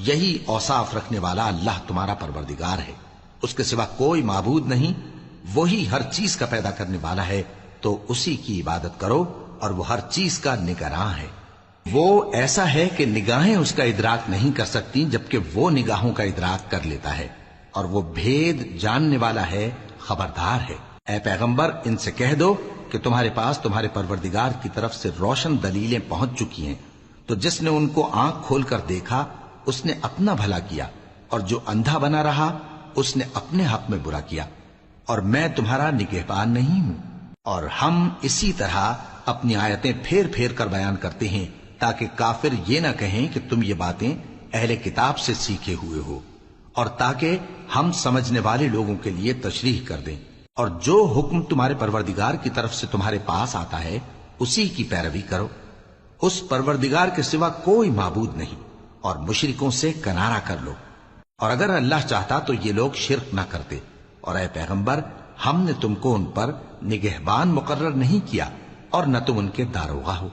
یہی اوصاف رکھنے والا اللہ تمہارا پروردگار ہے، اس کے سوا کوئی معبود نہیں، وہی ہر چیز کا پیدا کرنے والا ہے، تو اسی کی عبادت کرو، اور وہ ہر چیز کا نگراں ہے۔ وہ ایسا ہے کہ نگاہیں اس کا ادراک نہیں کر سکتی، جبکہ وہ نگاہوں کا ادراک کر لیتا ہے، اور وہ بھید جاننے والا ہے، خبردار ہے۔ اے پیغمبر، ان سے کہہ دو کہ تمہارے پاس تمہارے پروردگار کی طرف سے روشن دلیلیں پہنچ چکی ہیں، تو جس نے ان کو آنکھ کھول کر دیکھا اس نے اپنا بھلا کیا، اور جو اندھا بنا رہا اس نے اپنے حق میں برا کیا، اور میں تمہارا نگہبان نہیں ہوں۔ اور ہم اسی طرح اپنی آیتیں پھیر پھیر کر بیان کرتے ہیں تاکہ کافر یہ نہ کہیں کہ تم یہ باتیں اہل کتاب سے سیکھے ہوئے ہو، اور تاکہ ہم سمجھنے والے لوگوں کے لیے تشریح کر دیں۔ اور جو حکم تمہارے پروردگار کی طرف سے تمہارے پاس آتا ہے اسی کی پیروی کرو، اس پروردگار کے سوا کوئی معبود نہیں، اور مشرکوں سے کنارہ کر لو، اور اگر اللہ چاہتا تو یہ لوگ شرک نہ کرتے۔ اور اے پیغمبر، ہم نے تم کو ان پر نگہبان مقرر نہیں کیا، اور نہ تم ان کے داروغہ ہو۔